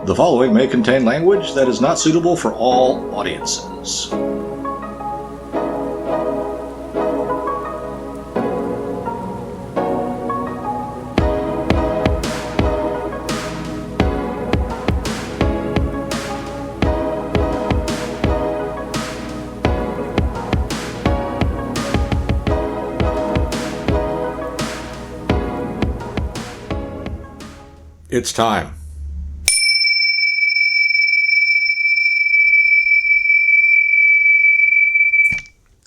The following may contain language that is not suitable for all audiences. It's time.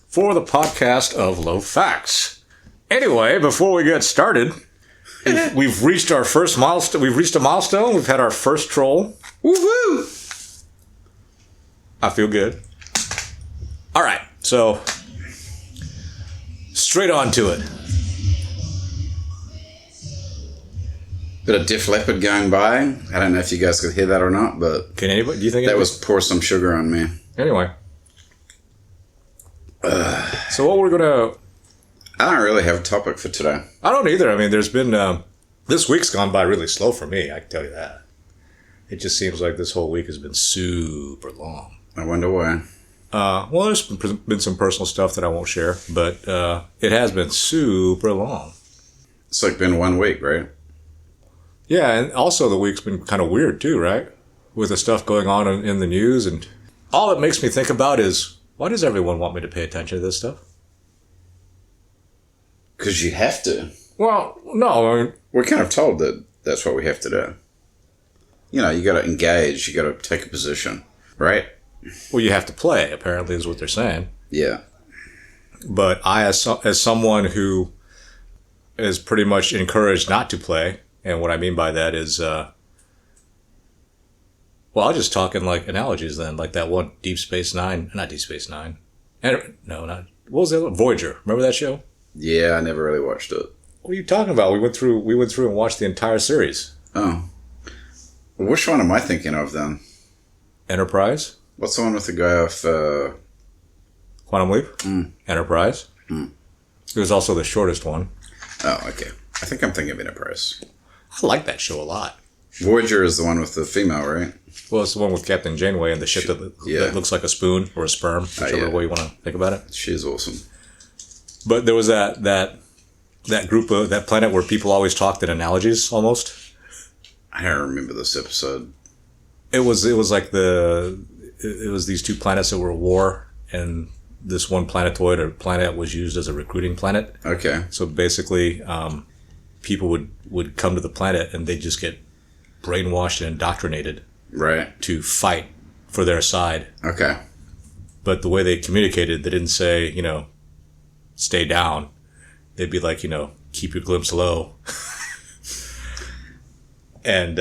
For the podcast of Low Facts. Anyway, before we get started, we've reached our first milestone. We've reached a milestone. We've had our first troll. Woohoo! I feel good. All right, so straight on to it. Bit of Def Leppard going by. I don't know if you guys could hear that or not, but Can anybody? Do you think that was Pour Some Sugar on Me. Anyway? So what we're gonna? I don't really have a topic for today. I don't either. I mean, there's been this week's gone by really slow for me. I can tell you that. It just seems like this whole week has been super long. I wonder why. Well, there's been some personal stuff that I won't share, but it has been super long. It's like been 1 week, right? Yeah, and also the week's been kind of weird too, right? With the stuff going on in the news, and all it makes me think about is, why does everyone want me to pay attention to this stuff? Because you have to. Well, no. I mean, We're kind of told that that's what we have to do. You know, you got to engage. You got to take a position, right? well, you have to play, apparently, is what they're saying. Yeah. But I, as someone who is pretty much encouraged not to play, and what I mean by that is, well, I'll just talk in like analogies then, like that one Deep Space Nine, not Deep Space Nine, and no, not what was the other one? Voyager. Remember that show? Yeah, I never really watched it. What are you talking about? We went through and watched the entire series. Oh. Well, which one am I thinking of then? Enterprise. What's the one with the guy off... Quantum Leap. Enterprise. Mm. It was also the shortest one. Oh, okay. I think I'm thinking of Enterprise. I like that show a lot. Voyager is the one with the female, right? Well, it's the one with Captain Janeway and the ship that looks like a spoon or a sperm, whichever way you want to think about it. She's awesome. But there was that group of that planet where people always talked in analogies almost. I don't remember this episode. It was like it was these two planets that were at war, and this one planetoid or planet was used as a recruiting planet. Okay. So basically, people would come to the planet and they'd just get brainwashed and indoctrinated. Right. To fight for their side. Okay. But the way they communicated, they didn't say, stay down. They'd be like, keep your glimpse low. And,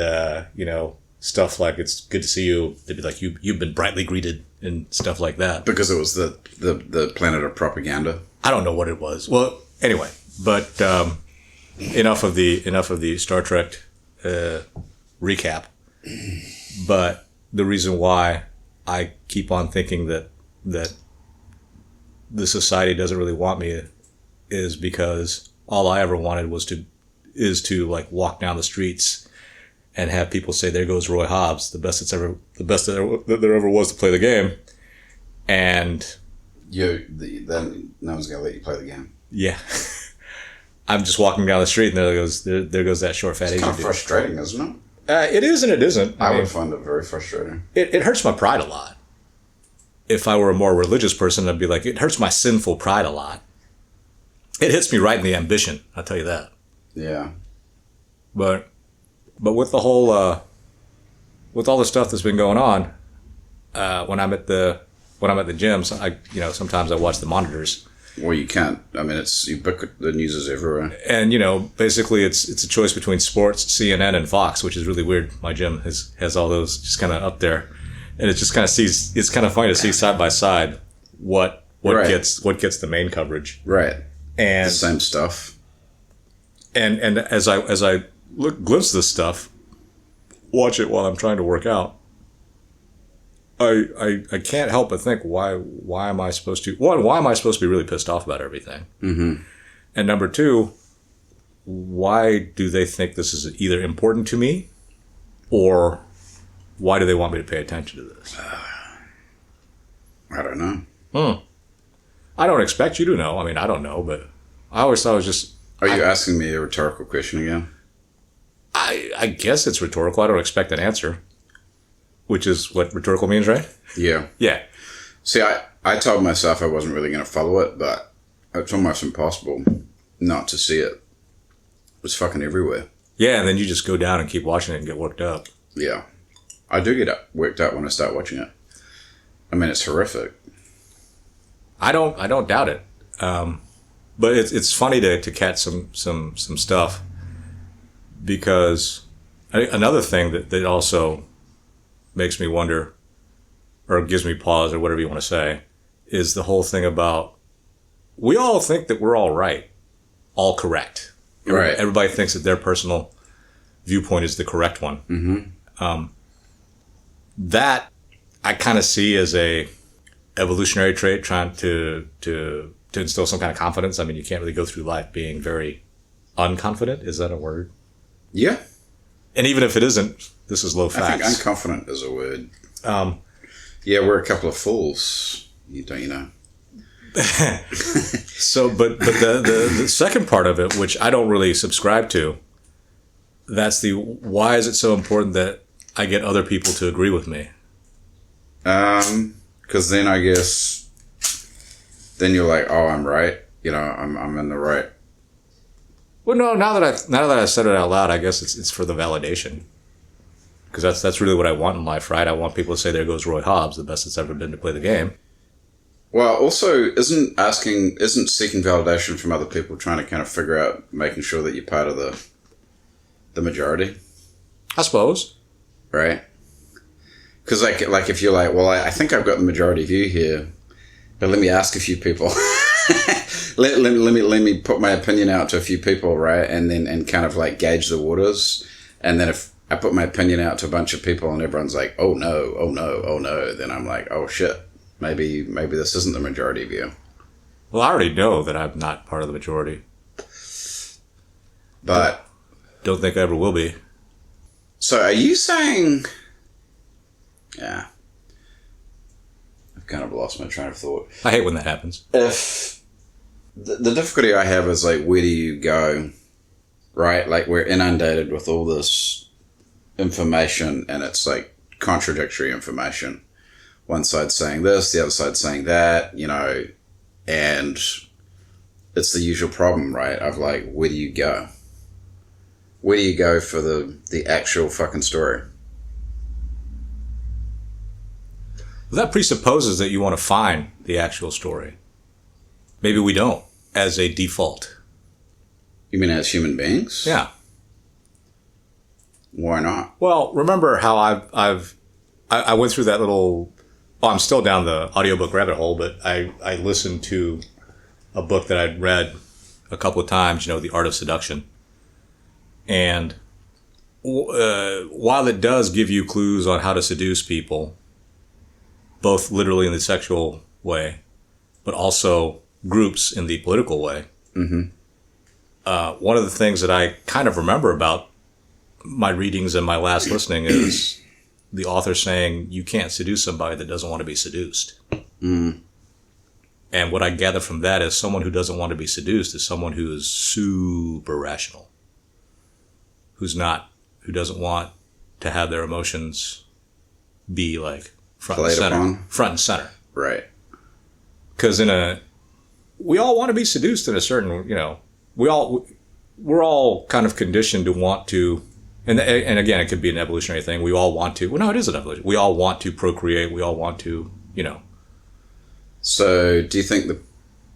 stuff like, it's good to see you. They'd be like, you've been brightly greeted and stuff like that. Because it was the planet of propaganda. I don't know what it was. Well, anyway, but enough of the Star Trek recap. But the reason why I keep on thinking that the society doesn't really want me is because all I ever wanted is to like walk down the streets and have people say, "There goes Roy Hobbs, the best that there ever was to play the game," and then no one's gonna let you play the game. Yeah. I'm just walking down the street and there goes that short fat Asian dude. It's kind of frustrating, isn't it? It is and it isn't. I would find it very frustrating. It hurts my pride a lot. If I were a more religious person, I'd be like, it hurts my sinful pride a lot. It hits me right in the ambition, I'll tell you that. Yeah. But with the whole, with all the stuff that's been going on, when I'm at the gyms, sometimes I watch the monitors. Well, you can't. I mean, it's ubiquitous. The news is everywhere. And, basically it's a choice between sports, CNN, and Fox, which is really weird. My gym has all those just kind of up there. And it just kind of it's kind of funny to see side by side what gets the main coverage. Right. And the same stuff. And as I glimpse this stuff, watch it while I'm trying to work out, I can't help but think, why am I supposed to, why am I supposed to be really pissed off about everything? Mm-hmm. And number two, why do they think this is either important to me or Why do they want me to pay attention to this? I don't know. I don't expect you to know. I mean, I don't know, but I always thought it was just... Are you asking me a rhetorical question again? I guess it's rhetorical. I don't expect an answer, which is what rhetorical means, right? Yeah. Yeah. See, I told myself I wasn't really going to follow it, but it's almost impossible not to see it. It was fucking everywhere. Yeah, and then you just go down and keep watching it and get worked up. Yeah. I do get worked up when I start watching it. I mean, it's horrific. I don't doubt it. But it's funny to catch some stuff, because another thing that also makes me wonder, or gives me pause, or whatever you want to say, is the whole thing about, we all think that we're all right, all correct. Right. Everybody thinks that their personal viewpoint is the correct one. Mm-hmm. That I kind of see as a evolutionary trait, trying to instill some kind of confidence. I mean, you can't really go through life being very unconfident. Is that a word? Yeah. And even if it isn't, this is low facts. I think unconfident is a word. Yeah, we're a couple of fools. You know. So, but the second part of it, which I don't really subscribe to, that's the, why is it so important that I get other people to agree with me? Because then I guess, then you're like, oh, I'm right. You know, I'm in the right. Well, no. Now that I said it out loud, I guess it's for the validation. Because that's really what I want in life, right? I want people to say, "There goes Roy Hobbs, the best that's ever been to play the game." Well, also, isn't seeking validation from other people trying to kind of figure out, making sure that you're part of the majority? I suppose. Right? Because like if you're like, well, I think I've got the majority view here, but let me ask a few people. let me put my opinion out to a few people, right? And kind of like gauge the waters. And then if I put my opinion out to a bunch of people and everyone's like, oh no, then I'm like, oh shit, maybe this isn't the majority view. Well, I already know that I'm not part of the majority. But don't think I ever will be. So are you saying... Yeah. I've kind of lost my train of thought. I hate when that happens. If the difficulty I have is like, where do you go? Right? Like, we're inundated with all this information, and it's like contradictory information. One side's saying this, the other side's saying that, you know, and it's the usual problem, right? Of like, where do you go? Where do you go for the actual fucking story? That presupposes that you want to find the actual story. Maybe we don't, as a default. You mean as human beings? Yeah. Why not? Well, remember how I went through that little... Well, I'm still down the audiobook rabbit hole, but I listened to a book that I'd read a couple of times, The Art of Seduction. And while it does give you clues on how to seduce people, both literally in the sexual way, but also groups in the political way. Mm-hmm. One of the things that I kind of remember about my readings and my last listening is the author saying, you can't seduce somebody that doesn't want to be seduced. Mm. And what I gather from that is someone who doesn't want to be seduced is someone who is super rational, who doesn't want to have their emotions be like front and center. Right. Because we all want to be seduced in a certain, we're all kind of conditioned to want to, and again, it could be an evolutionary thing. We all want to, well, no, it is an evolution. We all want to procreate. We all want to, So do you think that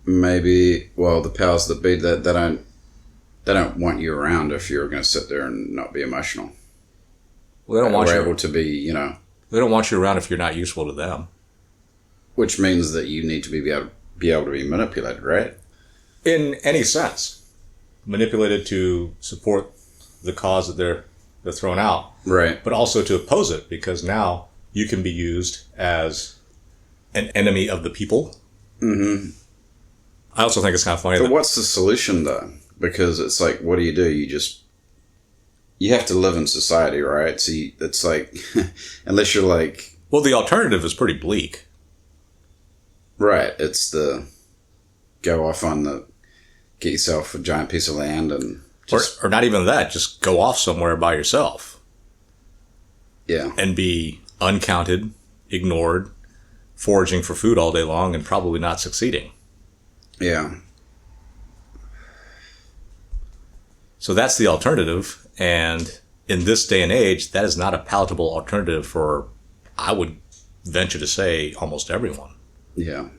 maybe, the powers that be, that they don't want you around if you're going to sit there and not be emotional? Well, they don't want you able to be, They don't want you around if you're not useful to them. Which means that you need to be able to be manipulated, right? In any sense. Manipulated to support the cause that they're throwing out. Right. But also to oppose it, because now you can be used as an enemy of the people. Mm-hmm. I also think it's kind of funny. But what's the solution, though? Because it's like, what do? You just you have to live in society, right? So it's like, unless you're like... Well, the alternative is pretty bleak. Right. It's the go off get yourself a giant piece of land and just... Or not even that, just go off somewhere by yourself. Yeah. And be uncounted, ignored, foraging for food all day long and probably not succeeding. Yeah. So that's the alternative. And in this day and age, that is not a palatable alternative for, I would venture to say, almost everyone. Yeah.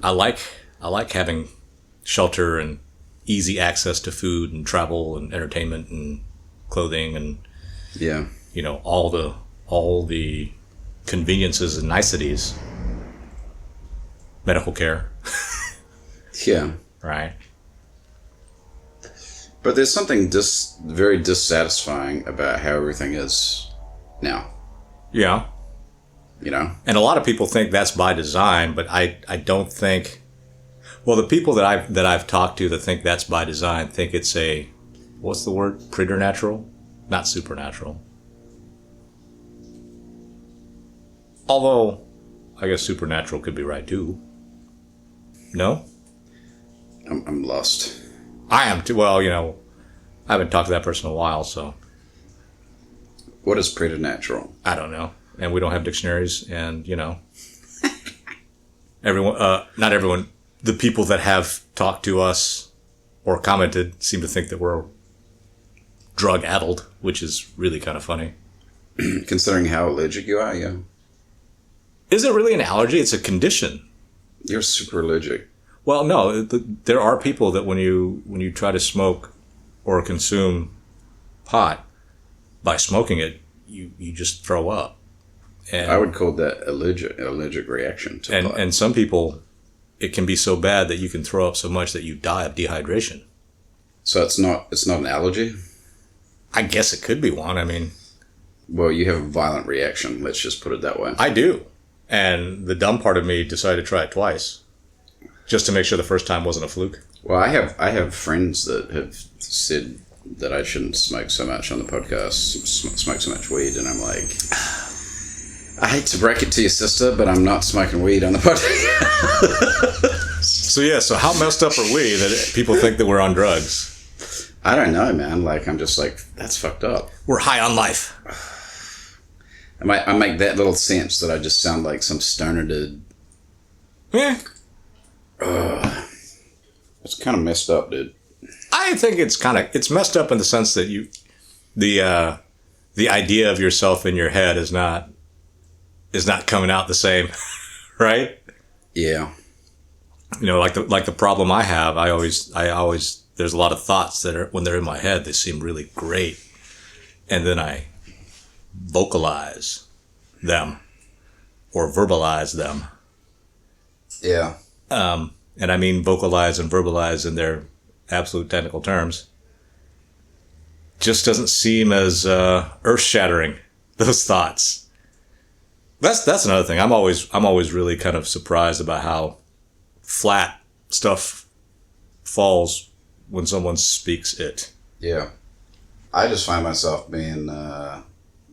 I like having shelter and easy access to food and travel and entertainment and clothing and yeah, you know, all the conveniences and niceties. Medical care. Yeah. Right. But there's something very dissatisfying about how everything is now. Yeah. You know? And a lot of people think that's by design, but I don't think... Well, the people that I've talked to that think that's by design think it's a... What's the word? Preternatural? Not supernatural. Although, I guess supernatural could be right too. No? I'm lost. I am too. Well, you know, I haven't talked to that person in a while, so... What is preternatural? I don't know. And we don't have dictionaries, and, you know... not everyone... The people that have talked to us or commented seem to think that we're drug-addled, which is really kind of funny. Considering how allergic you are, yeah. Is it really an allergy? It's a condition. You're super allergic. Well, no. There are people that when you try to smoke or consume pot, by smoking it, you just throw up. And, I would call that allergic reaction to pot. And some people, it can be so bad that you can throw up so much that you die of dehydration. So it's not an allergy? I guess it could be one. I mean... Well, you have a violent reaction. Let's just put it that way. I do. And the dumb part of me decided to try it twice. Just to make sure the first time wasn't a fluke. Well, I have friends that have said that I shouldn't smoke so much on the podcast, smoke so much weed, and I'm like... I hate to break it to your sister, but I'm not smoking weed on the podcast. So how messed up are we that people think that we're on drugs? I don't know, man. Like, I'm just like, that's fucked up. We're high on life. I make that little sense that I just sound like some stoner dude. Yeah. It's kind of messed up, dude. I think it's messed up in the sense that the idea of yourself in your head is not coming out the same, right? Yeah. You know, like the problem I have, I always there's a lot of thoughts that are, when they're in my head, they seem really great. And then I vocalize them or verbalize them. Yeah. And I mean vocalize and verbalize in their absolute technical terms. Just doesn't seem as earth-shattering, those thoughts. That's another thing. I'm always really kind of surprised about how flat stuff falls when someone speaks it. Yeah. I just find myself being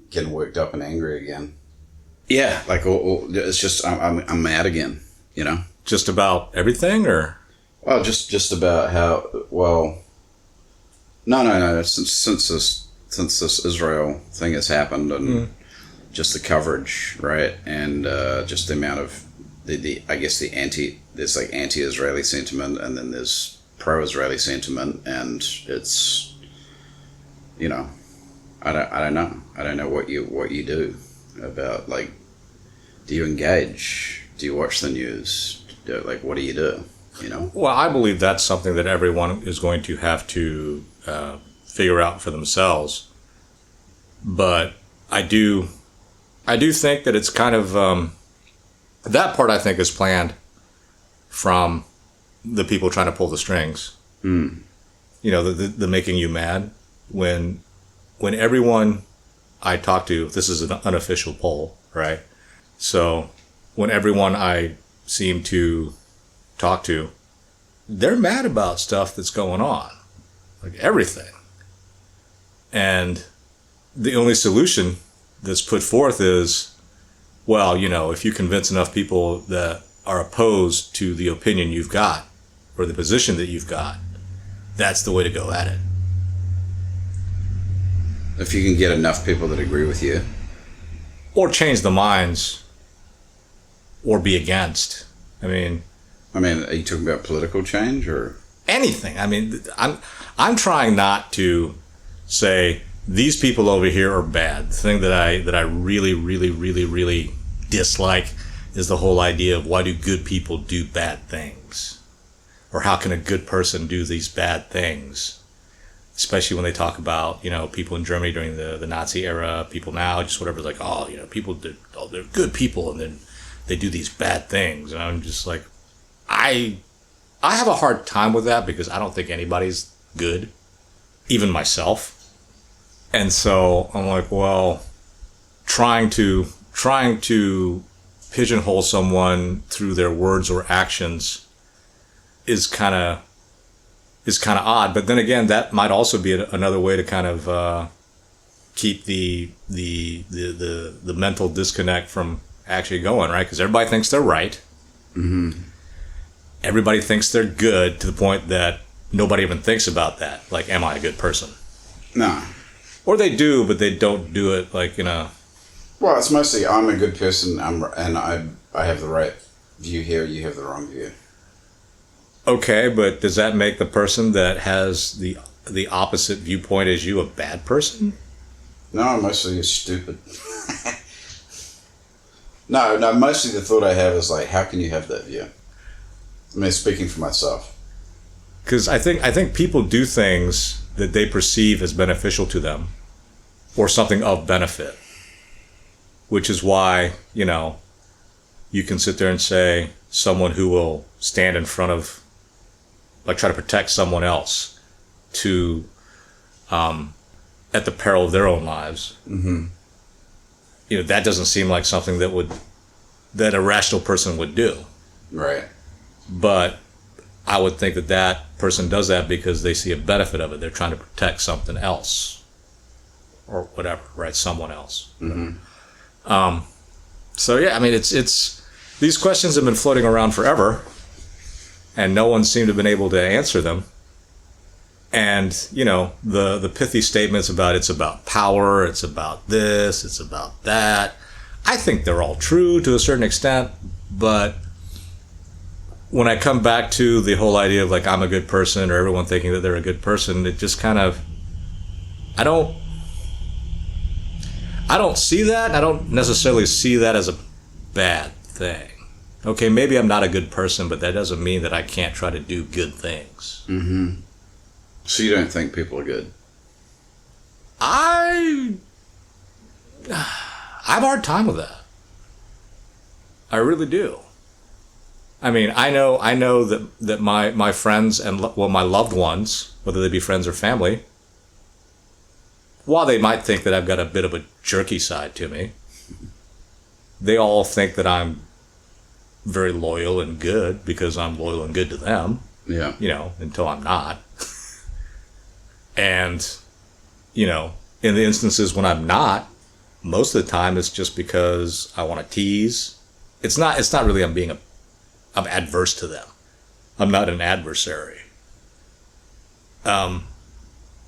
getting worked up and angry again. Yeah, like it's just I'm mad again, you know. Just about everything, or? Well, just about how. Well, no. Since this Israel thing has happened, and just the coverage, right, and just the amount of there's like anti-Israeli sentiment, and then there's pro-Israeli sentiment, and it's, you know, I don't know. I don't know what you do about, like, do you engage? Do you watch the news? Like, what do you do? You know? Well, I believe that's something that everyone is going to have to figure out for themselves. But I do think that it's kind of that part I think is planned from the people trying to pull the strings. Mm. You know, the making you mad when everyone I talk to, this is an unofficial poll, right? So when everyone I seem to talk to, they're mad about stuff that's going on, like everything. And the only solution that's put forth is, well, if you convince enough people that are opposed to the opinion you've got or the position that you've got, that's the way to go at it. If you can get enough people that agree with you. Or change the minds, or be against. I mean, are you talking about political change or anything? I mean, I'm trying not to say these people over here are bad. The thing that I really, really, really, really dislike is the whole idea of why do good people do bad things, or how can a good person do these bad things? Especially when they talk about, people in Germany during the Nazi era, people now, just whatever, like, people, they're good people, and then they do these bad things. And I'm just like, I have a hard time with that because I don't think anybody's good, even myself. And so I'm like, well, trying to pigeonhole someone through their words or actions is kind of odd. But then again, that might also be another way to kind of keep the mental disconnect from actually going, right? Because everybody thinks they're right. Mm-hmm. Everybody thinks they're good to the point that nobody even thinks about that. Like, am I a good person? No. Or they do, but they don't do it like, Well, it's mostly I'm a good person, and I have the right view here, you have the wrong view. Okay, but does that make the person that has the opposite viewpoint as you a bad person? No, mostly you're stupid. No, mostly the thought I have is like, how can you have that view? Speaking for myself. Because I think people do things that they perceive as beneficial to them, or something of benefit. Which is why, you can sit there and say someone who will stand in front of, like, try to protect someone else to, at the peril of their own lives. Mm-hmm. That doesn't seem like something that a rational person would do. Right. But I would think that person does that because they see a benefit of it. They're trying to protect something else, or whatever, right? Someone else. Mm-hmm. So yeah, it's these questions have been floating around forever, and no one seemed to have been able to answer them. And the pithy statements about it's about power, it's about this, it's about that. I think they're all true to a certain extent, but when I come back to the whole idea of like I'm a good person or everyone thinking that they're a good person, it just kind of I don't see that. I don't necessarily see that as a bad thing. Okay, maybe I'm not a good person, but that doesn't mean that I can't try to do good things. Mm-hmm. So you don't think people are good? I have a hard time with that. I really do. I know that my friends and my loved ones, whether they be friends or family, while they might think that I've got a bit of a jerky side to me, they all think that I'm very loyal and good because I'm loyal and good to them. Yeah. Until I'm not. And, in the instances when I'm not, most of the time it's just because I want to tease. It's not really I'm adverse to them. I'm not an adversary. And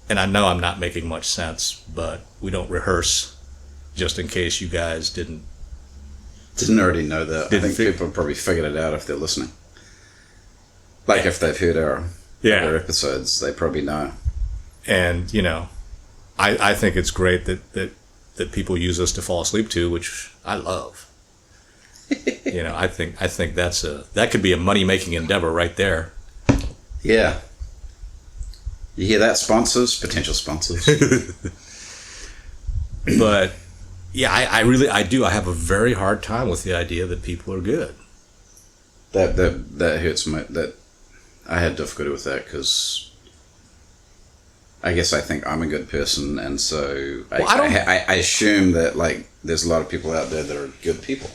I know I'm not making much sense, but we don't rehearse just in case you guys didn't already know that. I think people probably figured it out if they're listening. Like if they've heard our other episodes, they probably know. And, I think it's great that people use us to fall asleep to, which I love. I think that could be a money-making endeavor right there. Yeah. You hear that, sponsors? Potential sponsors. But, yeah, I do. I have a very hard time with the idea that people are good. That hurts me. That I had difficulty with that because I guess I think I'm a good person, and so I assume that like there's a lot of people out there that are good people.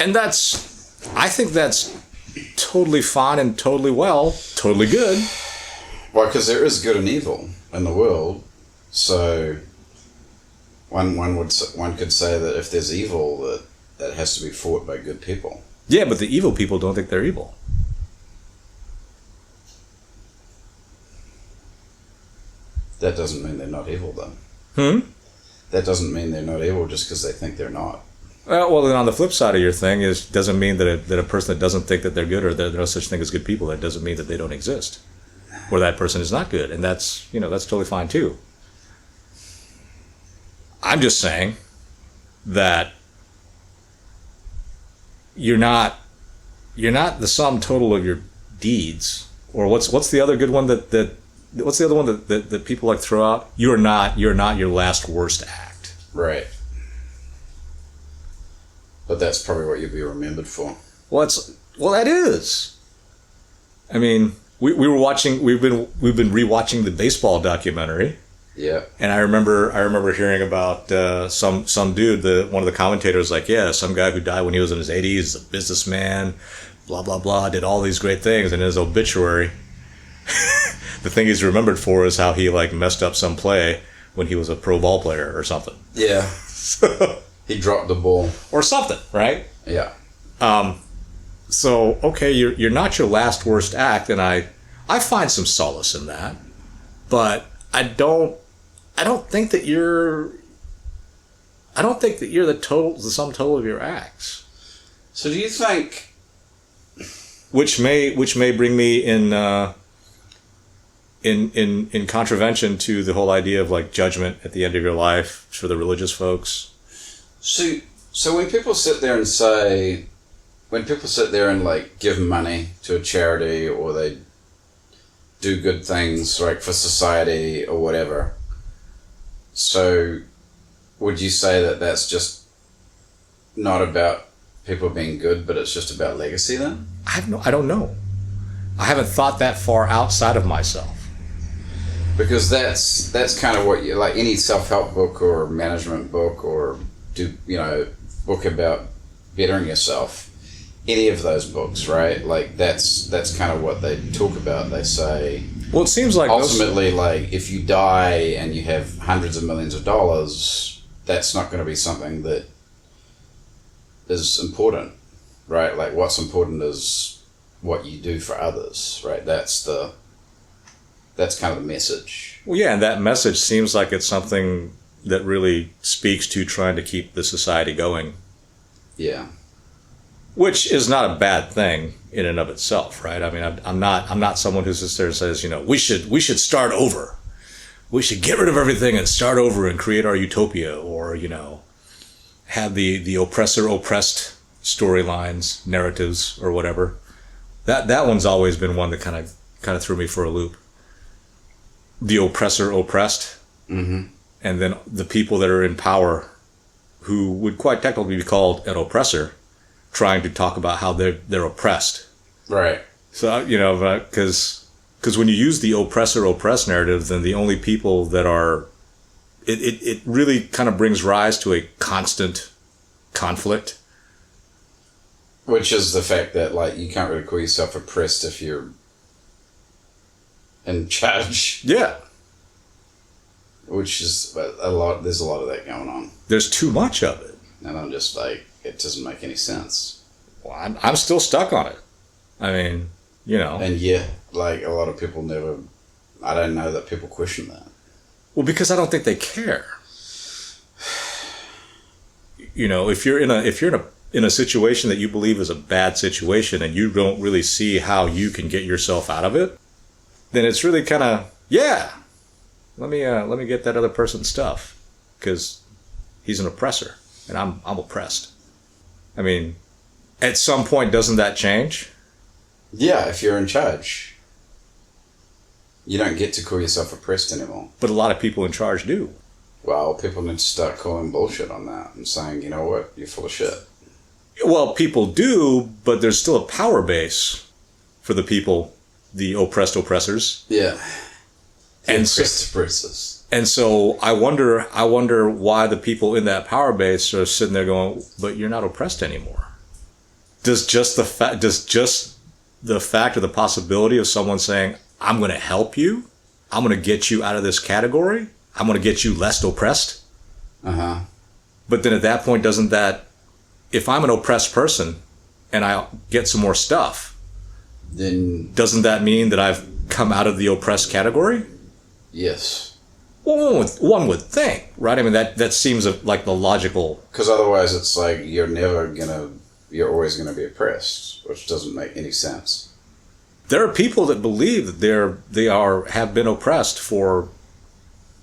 And I think that's totally fine and totally good. Well, because there is good and evil. in the world. So one could say that if there's evil, that has to be fought by good people. Yeah, but the evil people don't think they're evil. That doesn't mean they're not evil, though. That doesn't mean they're not evil just because they think they're not. Well, then on the flip side of your thing doesn't mean that a person that doesn't think that they're good or that there's no such thing as good people, that doesn't mean that they don't exist, or that person is not good, and that's totally fine too. I'm just saying that you're not the sum total of your deeds, or what's the other good one what's the other one that people like throw out? You're not your last worst act. Right. But that's probably what you'll be remembered for. Well, that is. I mean, we've been rewatching the baseball documentary. Yeah. And I remember hearing about some dude, one of the commentators, like, yeah, some guy who died when he was in his 80s, a businessman, blah blah blah, did all these great things, and in his obituary, the thing he's remembered for is how he like messed up some play when he was a pro ball player or something. Yeah. He dropped the ball. Or something, right? Yeah. So, okay, you're not your last worst act, and I find some solace in that. But I don't think that you're the sum total of your acts. So do you think, which may bring me in contravention to the whole idea of like judgment at the end of your life for the religious folks. So when people sit there and like give money to a charity, or they do good things like for society or whatever, so would you say that that's just not about people being good, but it's just about legacy then? I don't know. I haven't thought that far outside of myself. Because that's kind of what you like, any self-help book or management book or book about bettering yourself, any of those books, right? Like that's kind of what they talk about. They say, well, it seems like ultimately, like if you die and you have hundreds of millions of dollars, that's not going to be something that is important, right? Like what's important is what you do for others, right? That's kind of the message. Well, yeah, and that message seems like it's something that really speaks to trying to keep the society going. Yeah. Which is not a bad thing in and of itself, right? I mean, I'm not someone who sits there and says, we should start over. We should get rid of everything and start over and create our utopia, or, have the oppressor-oppressed storylines, narratives, or whatever. That one's always been one that kind of threw me for a loop. The oppressor-oppressed. Mm-hmm. And then the people that are in power, who would quite technically be called an oppressor, trying to talk about how they're oppressed. Right. So, because when you use the oppressor-oppressed narrative, then the only people that are... It really kind of brings rise to a constant conflict. Which is the fact that, like, you can't really call yourself oppressed if you're in charge. Yeah. Which is there's a lot of that going on. There's too much of it. And I'm just like, it doesn't make any sense. Well, I'm still stuck on it. I mean, And yet, like, a lot of people I don't know that people question that. Well, because I don't think they care. If you're in a situation that you believe is a bad situation and you don't really see how you can get yourself out of it, then it's really kind of, yeah, let me get that other person's stuff, because he's an oppressor and I'm oppressed. I mean, at some point, doesn't that change? Yeah, if you're in charge. You don't get to call yourself oppressed anymore. But a lot of people in charge do. Well, people need to start calling bullshit on that and saying, you know what, you're full of shit. Well, people do, but there's still a power base for the people, the oppressed oppressors. Yeah. And oppressors. And so I wonder why the people in that power base are sitting there going, but you're not oppressed anymore. Does just the fact or the possibility of someone saying, I'm going to help you, I'm going to get you out of this category. I'm going to get you less oppressed. Uh-huh. But then at that point, doesn't that, if I'm an oppressed person and I get some more stuff, then doesn't that mean that I've come out of the oppressed category? yes. Well, one would think, right? I mean, that seems like the logical... Because otherwise it's like you're always going to be oppressed, which doesn't make any sense. There are people that believe that have been oppressed for...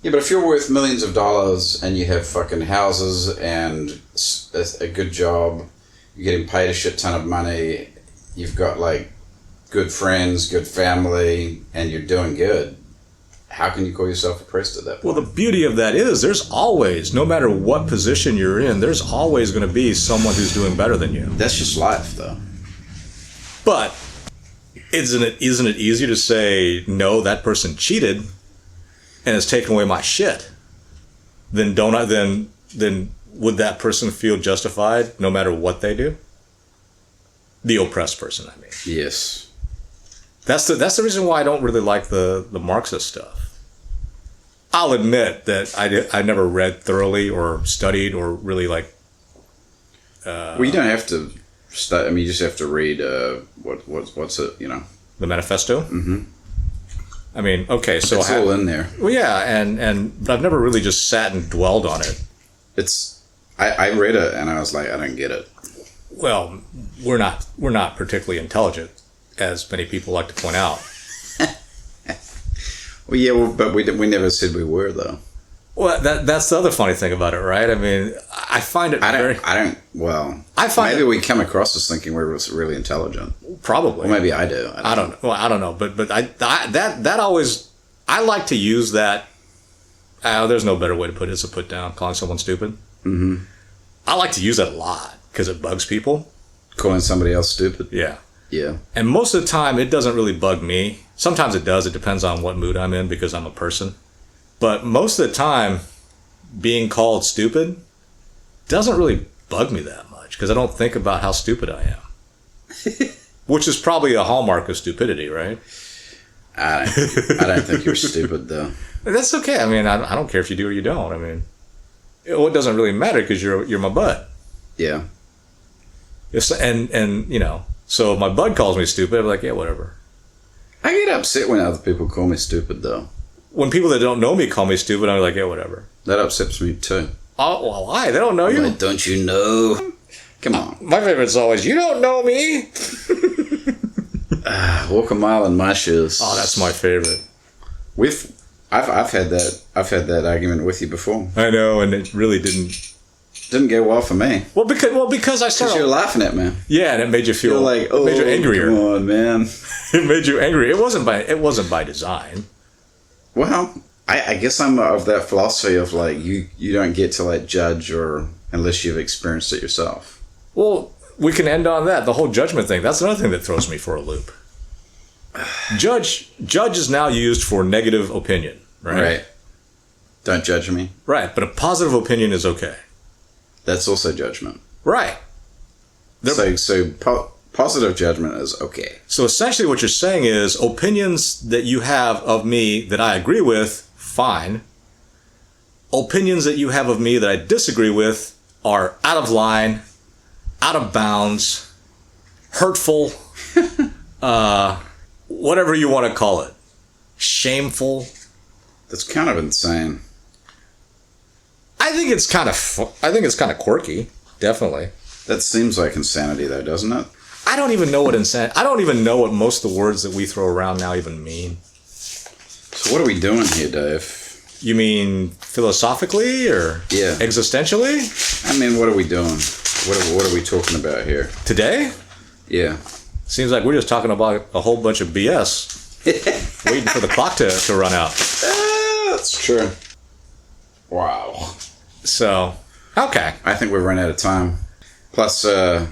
Yeah, but if you're worth millions of dollars and you have fucking houses and a good job, you're getting paid a shit ton of money, you've got like good friends, good family, and you're doing good, how can you call yourself oppressed at that point? Well, the beauty of that is there's always, no matter what position you're in, there's always going to be someone who's doing better than you. That's just life, though. But isn't it easier to say, no, that person cheated and has taken away my shit? Then would that person feel justified no matter what they do? The oppressed person, I mean. Yes. That's the reason why I don't really like the Marxist stuff. I'll admit that I never read thoroughly or studied or really like... well, you don't have to study. I mean, you just have to read what's it, you know. The manifesto? Mm-hmm. I mean, okay, so... It's all in there. Well, yeah, but I've never really just sat and dwelled on it. I read it and I was like, I don't get it. Well, we're not particularly intelligent, as many people like to point out. Well, yeah, but we never said we were, though. Well, that's the other funny thing about it, right? I mean, I find it maybe we come across as thinking we're really intelligent. Probably. Well, maybe I do. I don't know. Well, I don't know, but that always, I like to use that. There's no better way to put it. It's a put down, calling someone stupid. Mm-hmm. I like to use that a lot because it bugs people. Calling somebody else stupid? Yeah. Yeah. And most of the time, it doesn't really bug me. Sometimes it does. It depends on what mood I'm in because I'm a person. But most of the time, being called stupid doesn't really bug me that much because I don't think about how stupid I am. Which is probably a hallmark of stupidity, right? I don't think you're stupid, though. That's okay. I mean, I don't care if you do or you don't. I mean, it doesn't really matter because you're my bud. Yeah. And you know, so if my bud calls me stupid, I'm like, yeah, whatever. I get upset when other people call me stupid, though. When people that don't know me call me stupid, I'm like, yeah, whatever. That upsets me, too. Oh, well, why? They don't know you. Like, don't you know? Come on. My favorite's always, you don't know me. Walk a mile in my shoes. Oh, that's my favorite. I've had that argument with you before. I know, and it really didn't go well for me. Well, because I started. Because you're laughing at me. Yeah, and it made you feel like, it made you angrier. Come on, man. It made you angry. It wasn't by design. Well, I guess I'm of that philosophy of like you don't get to like judge or unless you've experienced it yourself. Well, we can end on that. The whole judgment thing. That's another thing that throws me for a loop. Judge is now used for negative opinion, right? Right. Don't judge me. Right, but a positive opinion is okay. That's also judgment. Right. Positive judgment is okay. So essentially what you're saying is opinions that you have of me that I agree with, fine. Opinions that you have of me that I disagree with are out of line, out of bounds, hurtful, whatever you want to call it. Shameful. That's kind of insane. I think it's kind of quirky, definitely. That seems like insanity, though, doesn't it? I don't even know what insanity. I don't even know what most of the words that we throw around now even mean. So what are we doing here, Dave? You mean philosophically or existentially? I mean, what are we doing? What are we talking about here today? Yeah. Seems like we're just talking about a whole bunch of BS, waiting for the clock to run out. That's true. Wow. So, okay. I think we've run out of time. Plus, I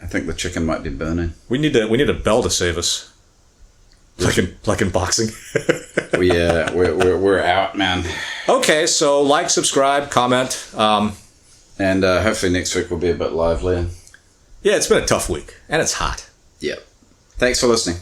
think the chicken might be burning. We need a bell to save us. Like in boxing. We're out, man. Okay, so like, subscribe, comment. And hopefully next week will be a bit livelier. Yeah, it's been a tough week. And it's hot. Yep. Thanks for listening.